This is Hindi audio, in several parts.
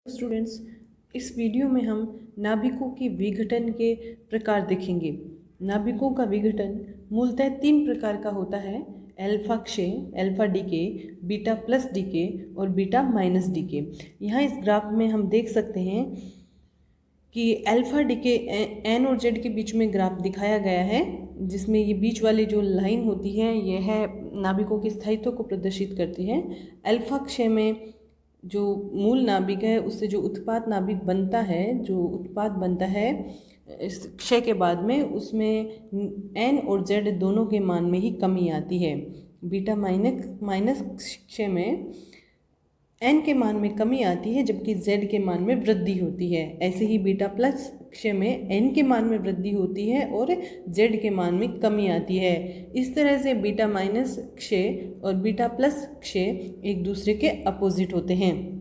स्टूडेंट्स, इस वीडियो में हम नाभिकों के विघटन के प्रकार देखेंगे। नाभिकों का विघटन मूलतः 3 प्रकार का होता है: अल्फा क्षय, alpha decay, beta plus decay और बीटा माइनस डीके। यहाँ इस ग्राफ में हम देख सकते हैं कि अल्फा डीके एन और जेड के बीच में ग्राफ दिखाया गया है, जिसमें ये बीच वाली जो लाइन होती है यह है नाभिकों के स्थायित्व को प्रदर्शित करती है। अल्फा क्षय में जो मूल नाभिक है उससे जो उत्पाद नाभिक बनता है, जो उत्पाद बनता है इस क्षय के बाद में, उसमें एन और जेड दोनों के मान में ही कमी आती है। बीटा माइनस क्षय में एन के मान में कमी आती है जबकि जेड के मान में वृद्धि होती है। ऐसे ही बीटा प्लस क्षय में एन के मान में वृद्धि होती है और जेड के मान में कमी आती है। इस तरह से बीटा माइनस क्षय और बीटा प्लस क्षय एक दूसरे के अपोजिट होते हैं।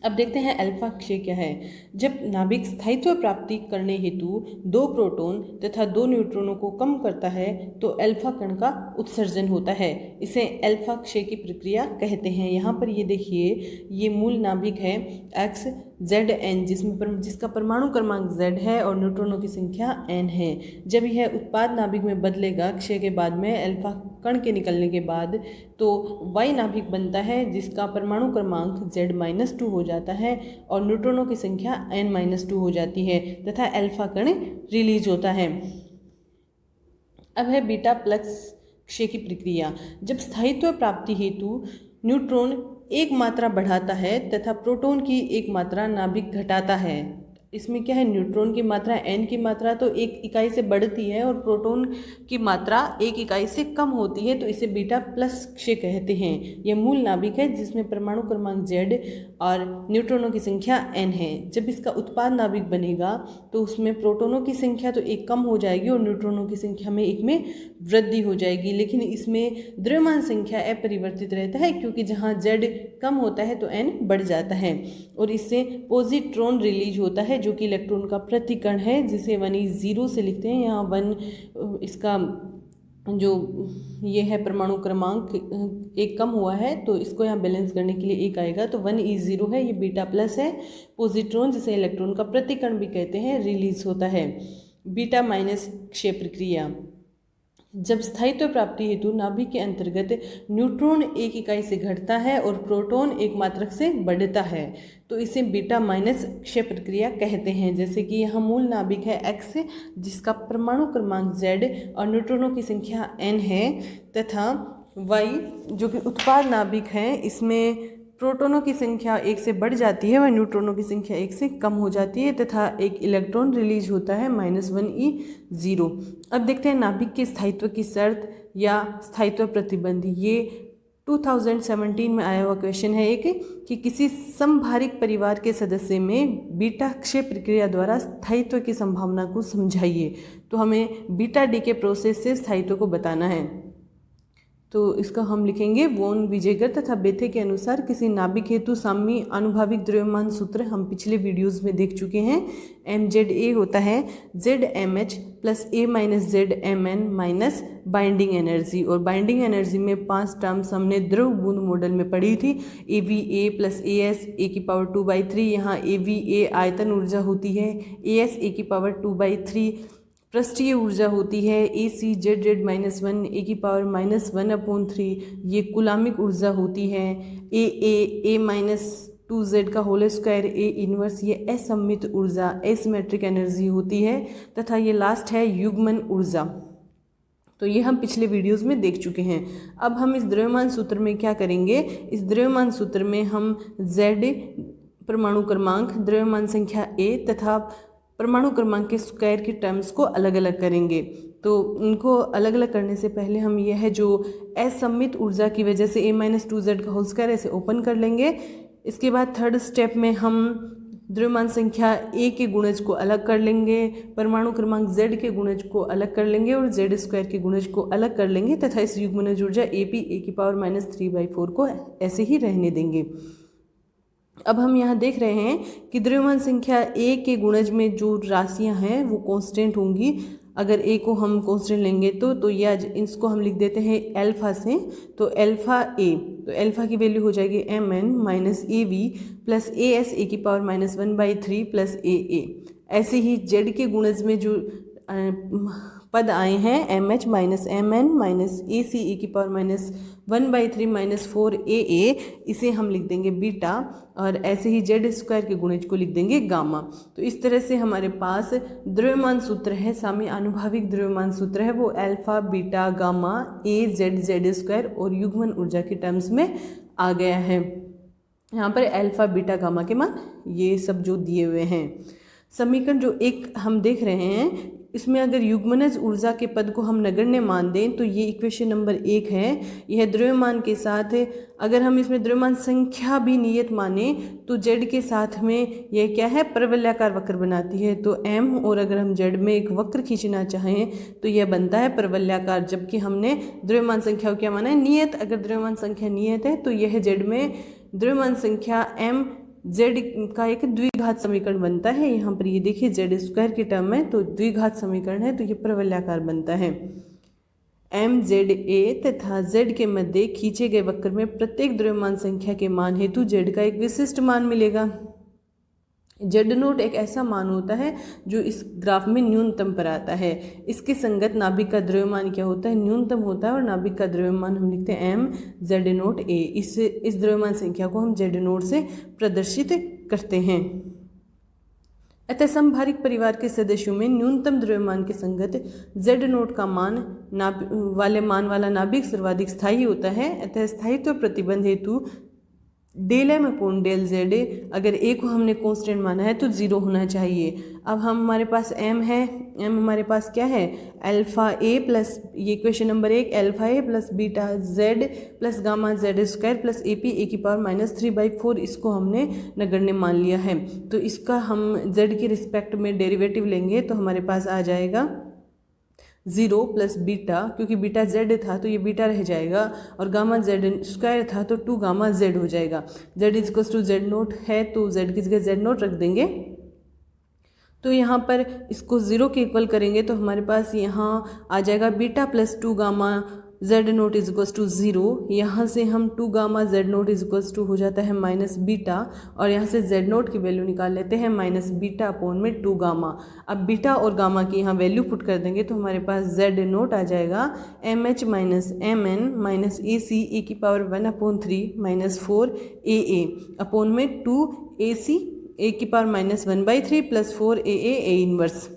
अब देखते हैं अल्फा क्षय क्या है। जब नाभिक स्थायित्व प्राप्ति करने हेतु 2 प्रोटॉन तथा 2 न्यूट्रॉनों को कम करता है तो अल्फा कण का उत्सर्जन होता है। इसे अल्फा क्षय की प्रक्रिया कहते हैं। यहाँ पर ये देखिए, ये मूल नाभिक है एक्स जेड एन, जिसका परमाणु क्रमांक जेड है और न्यूट्रॉनों की संख्या एन है। जब यह उत्पाद नाभिक में बदलेगा क्षय के बाद में अल्फा कण के निकलने के बाद, तो वाई नाभिक बनता है जिसका परमाणु क्रमांक Z-2 हो जाता है और न्यूट्रॉनों की संख्या N-2 हो जाती है तथा अल्फा कण रिलीज होता है। अब है बीटा प्लस क्षय की प्रक्रिया। जब स्थायित्व प्राप्ति हेतु न्यूट्रॉन एक मात्रा बढ़ाता है तथा प्रोटॉन की एक मात्रा नाभिक घटाता है। इसमें क्या है, न्यूट्रॉन की मात्रा एन की मात्रा तो 1 इकाई से बढ़ती है और प्रोटॉन की मात्रा 1 इकाई से कम होती है, तो इसे बीटा प्लस क्षय कहते हैं। यह मूल नाभिक है जिसमें परमाणु क्रमांक जेड और न्यूट्रॉनों की संख्या एन है। जब इसका उत्पाद नाभिक बनेगा तो उसमें प्रोटॉनों की संख्या तो 1 कम हो जाएगी और न्यूट्रॉनों की संख्या में 1 में वृद्धि हो जाएगी, लेकिन इसमें द्रव्यमान संख्या अपरिवर्तित रहता है क्योंकि जहाँ जेड कम होता है तो एन बढ़ जाता है और इससे पॉजिट्रॉन रिलीज होता है जो कि इलेक्ट्रॉन का प्रतिकण है, जिसे 1s0 से लिखते हैं। यहाँ 1 इसका जो ये है परमाणु क्रमांक 1 कम हुआ है तो इसको यहाँ बैलेंस करने के लिए 1 आएगा, तो 1s0 है। ये बीटा प्लस है। पॉजिट्रॉन, जिसे इलेक्ट्रॉन का प्रतिकण भी कहते हैं, रिलीज होता है। बीटा माइनस क्षय प्रक्रिया। जब स्थायित्व प्राप्ति हेतु नाभिक के अंतर्गत न्यूट्रॉन 1 इकाई से घटता है और प्रोटॉन 1 मात्रक से बढ़ता है तो इसे बीटा माइनस क्षय प्रक्रिया कहते हैं। जैसे कि यहाँ मूल नाभिक है एक्स, जिसका परमाणु क्रमांक जेड और न्यूट्रॉनों की संख्या एन है, तथा वाई जो कि उत्पाद नाभिक है, इसमें प्रोटॉनों की संख्या 1 से बढ़ जाती है व न्यूट्रॉनों की संख्या 1 से कम हो जाती है तथा एक इलेक्ट्रॉन रिलीज होता है -1e0। अब देखते हैं नाभिक के स्थायित्व की शर्त या स्थायित्व प्रतिबंध। ये 2017 में आया हुआ क्वेश्चन है एक, कि किसी समभारिक परिवार के सदस्य में बीटा क्षय प्रक्रिया द्वारा स्थायित्व की संभावना को समझाइए। तो हमें बीटा डी के प्रोसेस से स्थायित्व को बताना है। तो इसका हम लिखेंगे वॉन विजेगर तथा बेथे के अनुसार किसी नाभिक हेतु साम्य आनुभाविक द्रव्यमान सूत्र हम पिछले वीडियोस में देख चुके हैं। mZa होता है ZmH plus A minus ZMN minus binding energy, और बाइंडिंग एनर्जी में 5 टर्म्स हमने द्रव बूंद मॉडल में पढ़ी थी। AVA प्लस AS A⁴ यहाँ AVA आयतन ऊर्जा होती है, AS A⁴ पृष्ठीय ऊर्जा होती है, ACZ-1 A⁻⁻1/3 ये कुलामिक ऊर्जा होती है, A-2Z का होल स्क्वायर A इनवर्स ये असममित ऊर्जा एसिमेट्रिक एनर्जी होती है, तथा ये लास्ट है युग्मन ऊर्जा। तो ये हम पिछले वीडियोस में देख चुके हैं। अब हम इस द्रव्यमान सूत्र में क्या करेंगे, इस द्रव्यमान सूत्र में हम Z परमाणु क्रमांक, द्रव्यमान संख्या A तथा परमाणु क्रमांक के स्क्वायर की टर्म्स को अलग अलग करेंगे। तो उनको अलग अलग करने से पहले हम यह है जो असममित ऊर्जा की वजह से A-2Z का होल स्क्वायर ऐसे ओपन कर लेंगे। इसके बाद थर्ड स्टेप में हम द्रव्यमान संख्या A के गुणज को अलग कर लेंगे, परमाणु क्रमांक Z के गुणज को अलग कर लेंगे और Z² के गुणज को अलग कर लेंगे तथा इस युग्मनज ऊर्जा AP A⁻³ को ऐसे ही रहने देंगे। अब हम यहाँ देख रहे हैं कि द्रव्यमान संख्या A के गुणज में जो राशियाँ हैं वो कांस्टेंट होंगी। अगर ए को हम कांस्टेंट लेंगे तो ये आज इसको हम लिख देते हैं अल्फा से, तो अल्फा ए, तो अल्फा की वैल्यू हो जाएगी mn minus A V plus A S A की पावर -1/3 प्लस ए। ऐसे ही जेड के गुणज में जो पद आए हैं mh minus mn minus A C A की पावर -1/3 माइनस 4a, इसे हम लिख देंगे बीटा, और ऐसे ही जेड स्क्वायर के गुणज को लिख देंगे गामा। तो इस तरह से हमारे पास द्रव्यमान सूत्र है, साम्य आनुभाविक द्रव्यमान सूत्र है, वो अल्फा बीटा गामा ए जेड जेड स्क्वायर और युग्मन ऊर्जा के टर्म्स में आ गया है। यहाँ पर अल्फा बीटा गामा के मान ये सब जो दिए हुए हैं। समीकरण जो एक हम देख रहे हैं, इसमें अगर युग्मनज ऊर्जा के पद को हम नगण्य मान दें तो ये इक्वेशन नंबर 1 है। यह द्रव्यमान के साथ, अगर हम इसमें द्रव्यमान संख्या भी नियत माने तो जेड के साथ में यह क्या है, परवलयाकार वक्र बनाती है। तो एम, और अगर हम जेड में एक वक्र खींचना चाहें तो यह बनता है परवलयाकार, जबकि हमने द्रव्यमान संख्या को क्या माना है, नियत। अगर द्रव्यमान संख्या नियत है तो यह जेड में द्रव्यमान संख्या एम जेड का एक द्विघात समीकरण बनता है। यहाँ पर ये देखिए जेड स्क्वायर की टर्म है, तो द्विघात समीकरण है, तो ये परवलयाकार बनता है। एम जेड ए तथा जेड के मध्य खींचे गए वक्र में प्रत्येक द्रव्यमान संख्या के मान हेतु जेड का एक विशिष्ट मान मिलेगा। जेड नोट एक ऐसा मान होता है जो इस ग्राफ में न्यूनतम पर आता है। इसके संगत नाभिक का द्रव्यमान क्या होता है, न्यूनतम होता है, और नाभिक का द्रव्यमान हम लिखते हैं एम जेड नोट ए। इस द्रव्यमान संख्या को हम जेड नोट से प्रदर्शित करते हैं। अतः समभारिक परिवार के सदस्यों में न्यूनतम द्रव्यमान के संगत जेड नोट का मान मान वाला नाभिक सर्वाधिक स्थायी होता है। अतः स्थायित्व प्रतिबंध हेतु del M upon del Z, अगर ए को हमने कांस्टेंट माना है तो 0 होना चाहिए। अब हमारे पास एम है, एम हमारे पास क्या है, अल्फा ए प्लस, ये equation number 1, alpha A plus beta Z plus gamma Z square plus A P A की पावर -3/4, इसको हमने नगण्य मान लिया है। तो इसका हम जेड के रिस्पेक्ट में डेरिवेटिव लेंगे तो हमारे पास आ जाएगा 0 प्लस बीटा, क्योंकि बीटा जेड था तो ये बीटा रह जाएगा, और गामा जेड स्क्वायर था तो 2 गामा जेड हो जाएगा। Z equals to Z naught है तो जेड की जगह जेड नोट रख देंगे। तो यहाँ पर इसको 0 के इक्वल करेंगे तो हमारे पास यहाँ आ जाएगा beta plus 2 gamma Z naught equals to 0। यहाँ से हम 2 gamma Z naught equals to हो जाता है माइनस बीटा, और यहाँ से जेड नोट की वैल्यू निकाल लेते हैं माइनस बीटा अपॉन में 2 गामा। अब बीटा और गामा की यहाँ वैल्यू पुट कर देंगे तो हमारे पास जेड नोट आ जाएगा M H minus M N minus A C A की पावर 1/3 माइनस 4a अपॉन में 2ac ए की power -1/3 plus 4a A inverse.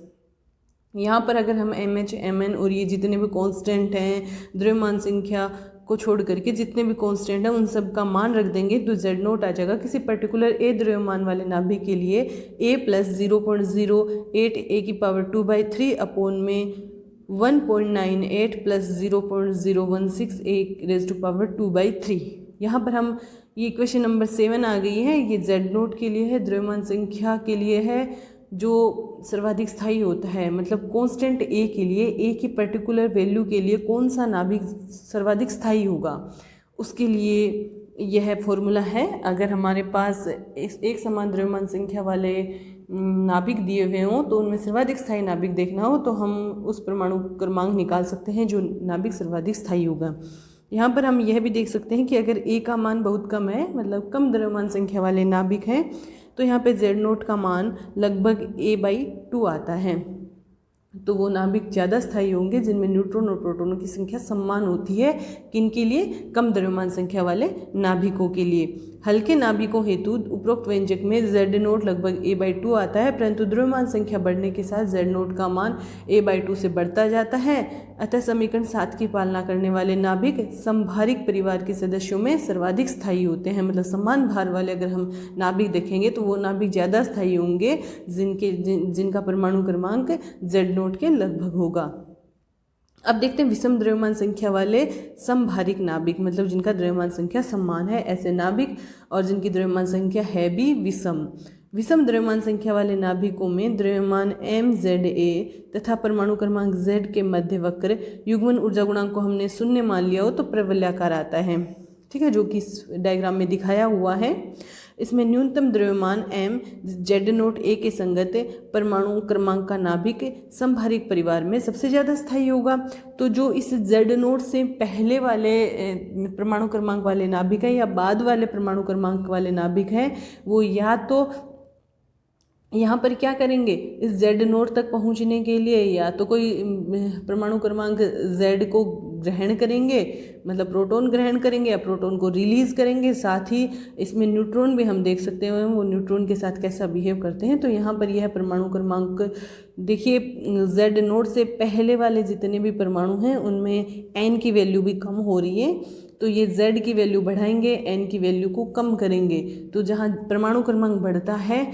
यहाँ पर अगर हम एम एच एम एन और ये जितने भी कांस्टेंट हैं द्रव्यमान संख्या को छोड़ करके जितने भी कांस्टेंट हैं उन सब का मान रख देंगे तो जेड नोट आ जाएगा किसी पर्टिकुलर ए द्रव्यमान वाले नाभिक के लिए a प्लस 0.08 ए की पावर 2/3 अपॉन में 1.98 plus 0.016 A raise to power 2/3। यहाँ पर हम ये इक्वेशन नंबर 7 आ गई है, ये जेड नोट के लिए है, द्रव्यमान संख्या के लिए है जो सर्वाधिक स्थायी होता है, मतलब कांस्टेंट ए के लिए, ए की पर्टिकुलर वैल्यू के लिए कौन सा नाभिक सर्वाधिक स्थायी होगा उसके लिए यह फॉर्मूला है। अगर हमारे पास एक समान द्रव्यमान संख्या वाले नाभिक दिए हुए हों तो उनमें सर्वाधिक स्थायी नाभिक देखना हो तो हम उस परमाणु क्रमांक निकाल सकते हैं जो नाभिक सर्वाधिक स्थायी होगा। यहाँ पर हम यह भी देख सकते हैं कि अगर ए का मान बहुत कम है, मतलब कम द्रव्यमान संख्या वाले नाभिक हैं, तो यहाँ पे जेड नोट का मान लगभग a/2 आता है। तो वो नाभिक ज़्यादा स्थायी होंगे जिनमें न्यूट्रॉन और प्रोटॉनों की संख्या समान होती है, किनके लिए, कम द्रव्यमान संख्या वाले नाभिकों के लिए। हल्के नाभिकों हेतु उपरोक्त व्यंजक में जेड नोट लगभग a/2 आता है, परंतु द्रव्यमान संख्या बढ़ने के साथ जेड नोट का मान a/2 से बढ़ता जाता है। अतः समीकरण 7 की पालना करने वाले नाभिक समभारिक परिवार के सदस्यों में सर्वाधिक स्थायी होते हैं, मतलब समान भार वाले अगर हम नाभिक देखेंगे तो वो नाभिक ज़्यादा स्थायी होंगे जिनका परमाणु क्रमांक जेड नोट के लगभग होगा। अब देखते हैं विषम द्रव्यमान संख्या वाले समभारिक नाभिक, मतलब जिनका द्रव्यमान संख्या समान है ऐसे नाभिक, और जिनकी द्रव्यमान संख्या है भी विषम। विषम द्रव्यमान संख्या वाले नाभिकों में द्रव्यमान एम जेड ए तथा परमाणु क्रमांक जेड के मध्य वक्र युग्मन ऊर्जा गुणांक को हमने 0 मान लिया हो तो प्रवलयाकार आता है, ठीक है, जो कि इस डायग्राम में दिखाया हुआ है। इसमें न्यूनतम द्रव्यमान m Z0a के संगत परमाणु क्रमांक का नाभिक समभारिक परिवार में सबसे ज़्यादा स्थायी होगा। तो जो इस Z0 से पहले वाले परमाणु क्रमांक वाले नाभिक है या बाद वाले परमाणु क्रमांक वाले नाभिक है, वो या तो यहाँ पर क्या करेंगे, इस Z0 तक पहुँचने के लिए या तो कोई परमाणु क्रमांक Z को ग्रहण करेंगे, मतलब प्रोटॉन ग्रहण करेंगे या प्रोटॉन को रिलीज करेंगे। साथ ही इसमें न्यूट्रॉन भी हम देख सकते हैं वो न्यूट्रॉन के साथ कैसा बिहेव करते हैं। तो यहाँ पर यह परमाणु क्रमांक देखिए, Z0 से पहले वाले जितने भी परमाणु हैं उनमें n की वैल्यू भी कम हो रही है, तो ये Z की वैल्यू बढ़ाएंगे, n की वैल्यू को कम करेंगे। तो जहाँ परमाणु क्रमांक बढ़ता है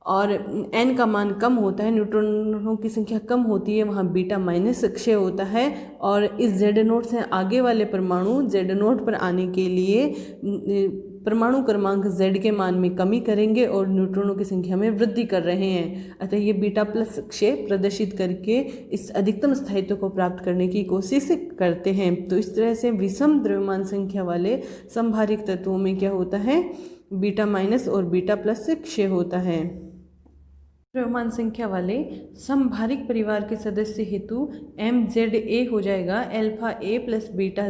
और n का मान कम होता है, न्यूट्रॉनों की संख्या कम होती है, वहाँ बीटा माइनस क्षय होता है। और इस Z0 से आगे वाले परमाणु Z0 पर आने के लिए परमाणु क्रमांक Z के मान में कमी करेंगे और न्यूट्रॉनों की संख्या में वृद्धि कर रहे हैं। अतः ये बीटा प्लस क्षय प्रदर्शित करके इस अधिकतम स्थायित्व को प्राप्त करने की कोशिश करते हैं। तो इस तरह से विषम द्रव्यमान संख्या वाले समभारिक तत्वों में क्या होता है, बीटा माइनस और बीटा प्लस से क्षय होता है। द्रव्यमान संख्या वाले समभारिक परिवार के सदस्य हेतु MZA हो जाएगा alpha A plus beta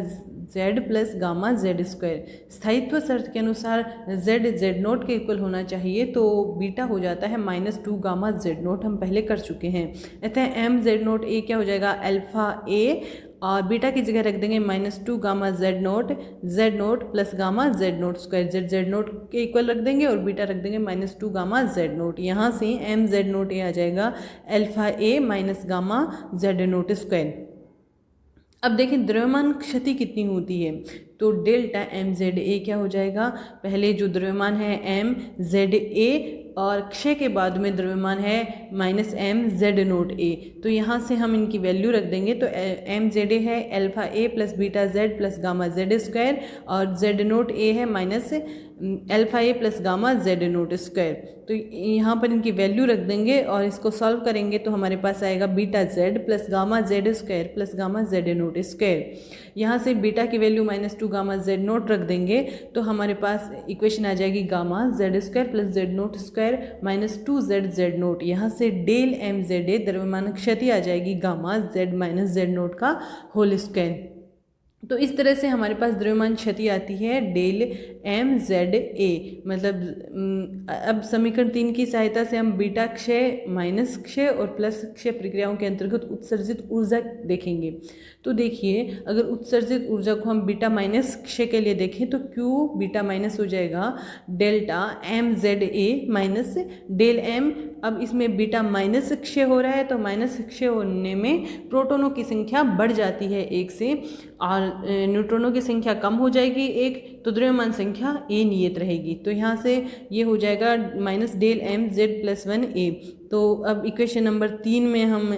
Z plus gamma Z square. स्थायित्व शर्त के अनुसार Z Z0 के इक्वल होना चाहिए, तो बीटा हो जाता है -2 गामा Z0, हम पहले कर चुके हैं। अतः MZ0A क्या हो जाएगा, अल्फा A और बीटा की जगह रख देंगे -2 gamma Z0 plus gamma Z0 square, Z0 के इक्वल रख देंगे और बीटा रख देंगे -2 गामा Z0। यहाँ से MZ0A आ जाएगा alpha A minus gamma Z0 square. अब देखें द्रव्यमान क्षति कितनी होती है, तो डेल्टा MZA क्या हो जाएगा, पहले जो द्रव्यमान है MZA और क्षय के बाद में द्रव्यमान है -MZ0A। तो यहाँ से हम इनकी वैल्यू रख देंगे, तो MZA है alpha A plus beta Z plus gamma Z square और Z0A है minus alpha A plus gamma Z0 square. तो यहाँ पर इनकी वैल्यू रख देंगे और इसको सॉल्व करेंगे तो हमारे पास आएगा beta Z plus gamma Z square plus gamma Z0 square. यहाँ से बीटा की वैल्यू -2 गामा Z0 रख देंगे तो हमारे पास इक्वेशन आ जाएगी gamma Z square plus Z0 square -2Z Z0। यहाँ से डेल MZA द्रव्यमान क्षति आ जाएगी गामा Z माइनस Z0 का होल स्क्वायर। तो इस तरह से हमारे पास द्रव्यमान क्षति आती है डेल MZA। मतलब अब समीकरण 3 की सहायता से हम बीटा क्षय माइनस क्षय और प्लस क्षय प्रक्रियाओं के अंतर्गत उत्सर्जित ऊर्जा देखेंगे। तो देखिए, अगर उत्सर्जित ऊर्जा को हम बीटा माइनस क्षय के लिए देखें तो Q बीटा माइनस हो जाएगा delta MZA minus del M। अब इसमें बीटा माइनस क्षय हो रहा है तो माइनस क्षय होने में प्रोटॉनों की संख्या बढ़ जाती है 1 से और न्यूट्रॉनों की संख्या कम हो जाएगी 1, तो द्रव्यमान संख्या A नियत रहेगी। तो यहाँ से ये हो जाएगा minus del MZ plus 1A। तो अब इक्वेशन नंबर 3 में हम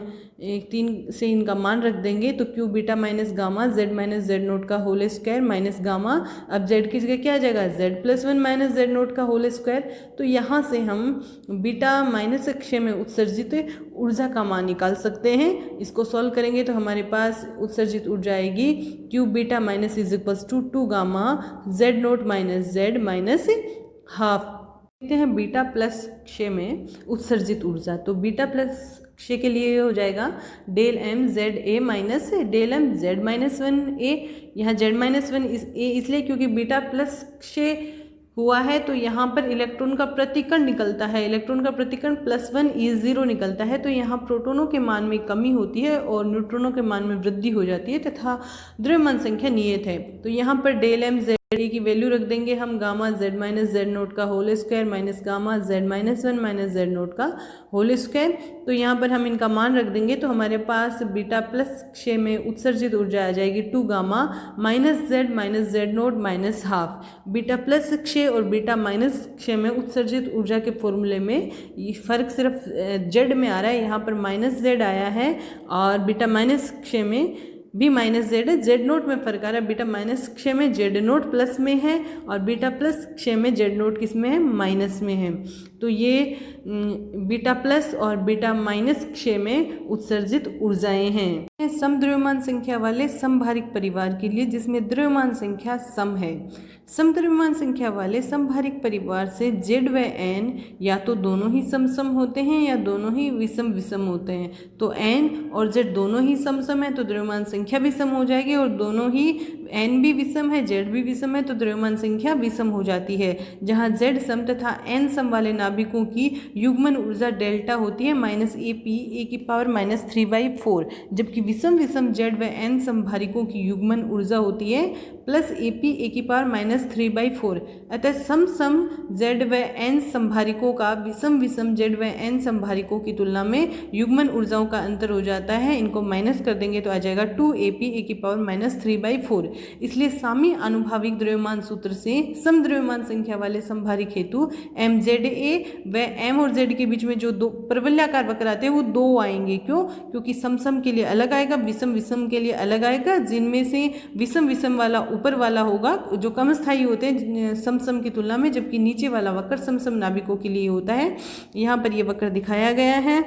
3 से इनका मान रख देंगे तो Q beta minus gamma Z minus Z0 का होल स्क्वायर माइनस गामा, अब Z की जगह क्या आ जाएगा Z प्लस 1 माइनस Z0 का होल स्क्वायर। तो यहाँ से हम बीटा माइनस क्षय में उत्सर्जित ऊर्जा का मान निकाल सकते हैं। इसको सॉल्व करेंगे तो हमारे पास उत्सर्जित ऊर्जा आएगी Q beta minus is equals to 2 gamma Z0 minus Z minus half. देखते हैं बीटा प्लस क्षय में उत्सर्जित ऊर्जा। तो बीटा प्लस क्षय के लिए हो जाएगा del MZA minus del MZ minus 1A। यहाँ Z माइनस 1 A इसलिए क्योंकि बीटा प्लस क्षय हुआ है तो यहाँ पर इलेक्ट्रॉन का प्रतिकण निकलता है, इलेक्ट्रॉन का प्रतिकण +1 E0 निकलता है। तो यहाँ प्रोटॉनों के मान में कमी होती है और न्यूट्रॉनों के मान में वृद्धि हो जाती है तथा द्रव्यमान संख्या नियत है। तो यहाँ पर डेल MZA की वैल्यू रख देंगे हम गामा Z माइनस Z0 का whole square minus gamma Z minus 1 minus Z0 का होल स्क्वायर। तो यहाँ पर हम इनका मान रख देंगे तो हमारे पास बीटा प्लस क्षय में उत्सर्जित ऊर्जा आ जाएगी 2 gamma minus Z0 minus half. Beta plus क्षय और बीटा माइनस क्षय में उत्सर्जित ऊर्जा के फॉर्मूले में ये फर्क सिर्फ Z में आ रहा है, यहाँ पर माइनस Z आया है और बीटा माइनस क्षय में भी माइनस Z है, Z0 में फर्क आ रहा है। बीटा माइनस क्षय में Z0 प्लस में है और बीटा प्लस क्षय में Z0 किस में है, माइनस में है। तो ये बीटा प्लस और बीटा माइनस क्षय में उत्सर्जित ऊर्जाएं हैं। सम द्रव्यमान संख्या वाले समभारिक परिवार के लिए जिसमें द्रव्यमान संख्या सम है। समद्रव्यमान संख्या वाले समभारिक परिवार से Z व N या तो दोनों ही समसम होते हैं या दोनों ही विषम विषम होते हैं। तो N और Z दोनों ही समसम है तो द्रव्यमान संख्या भी सम हो जाएगी, और दोनों ही N भी विषम है Z भी विषम है तो द्रव्यमान संख्या विषम हो जाती है। जहाँ Z सम तथा N सम वाले नाभिकों की युग्मन ऊर्जा डेल्टा होती है -AP e⁻³ जबकि विषम विषम Z व N समभारिकों की युग्मन ऊर्जा होती है +AP e⁻³ अतः सम सम Z व N संभारिकों का विषम विषम Z व N संभारिकों की तुलना में युग्मन ऊर्जाओं का अंतर हो जाता है। इनको माइनस कर देंगे तो आ जाएगा 2AP e⁻³ इसलिए सामी आनुभाविक द्रव्यमान सूत्र से सम द्रव्यमान संख्या वाले संभारिक हेतु MZA व M और Z के बीच में जो दो परवलयाकार वक्र आते हैं वो दो आएंगे। क्यों? क्योंकि सम सम के लिए अलग आएगा, विषम विषम के लिए अलग आएगा, जिनमें से विषम विषम वाला ऊपर वाला होगा जो कम स्थायी होते हैं सम सम की तुलना में, जबकि नीचे वाला वक्र सम सम नाभिकों के लिए होता है। यहाँ पर ये वक्र दिखाया गया है।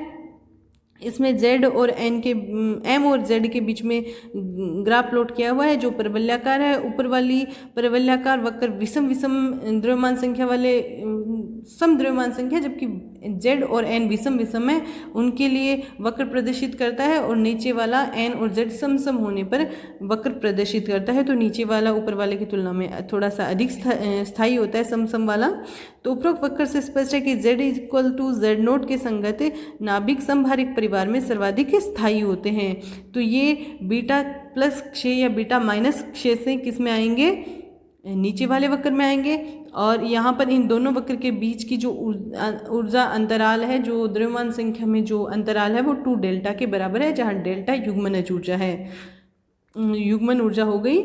इसमें Z और N के M और Z के बीच में ग्राफ प्लॉट किया हुआ है जो परवलयाकार है। ऊपर वाली परवलयाकार वक्र विषम विषम द्रव्यमान संख्या वाले सम द्रव्यमान संख्या, जबकि Z और N विषम विषम है उनके लिए वक्र प्रदर्शित करता है, और नीचे वाला N और Z सम सम होने पर वक्र प्रदर्शित करता है। तो नीचे वाला ऊपर वाले की तुलना में थोड़ा सा अधिक स्थायी होता है सम सम वाला। तो उपरोक्त वक्र से स्पष्ट है कि Z = Z0 के संगत नाभिक समभारिक परिवार में सर्वाधिक स्थायी होते हैं। तो ये बीटा प्लस क्षय या बीटा माइनस क्षय से किस में आएंगे? नीचे वाले वक्र में आएंगे। और यहाँ पर इन दोनों वक्र के बीच की जो ऊर्जा अंतराल है, जो द्रव्यमान संख्या में जो अंतराल है वो 2 डेल्टा के बराबर है, जहाँ डेल्टा युग्मनज ऊर्जा है, युग्मन ऊर्जा हो गई।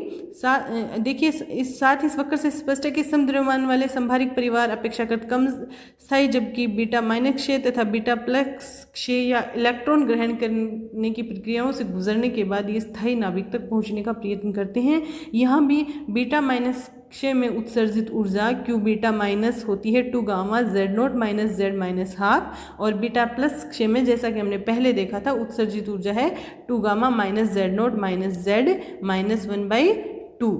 देखिए इस साथ इस वक्र से स्पष्ट है कि सम द्रव्यमान वाले संभारिक परिवार अपेक्षाकृत कम स्थायी, जबकि बीटा माइनस क्षय तथा बीटा प्लस क्षय या इलेक्ट्रॉन ग्रहण करने की प्रक्रियाओं से गुजरने के बाद ये स्थायी नाभिक तक पहुंचने का प्रयत्न करते हैं। यहाँ भी बीटा माइनस क्षय में उत्सर्जित ऊर्जा Q बीटा माइनस होती है 2 gamma Z0 minus Z minus half, और बीटा प्लस क्षय में जैसा कि हमने पहले देखा था उत्सर्जित ऊर्जा है 2 gamma minus Z0 minus Z minus 1/2।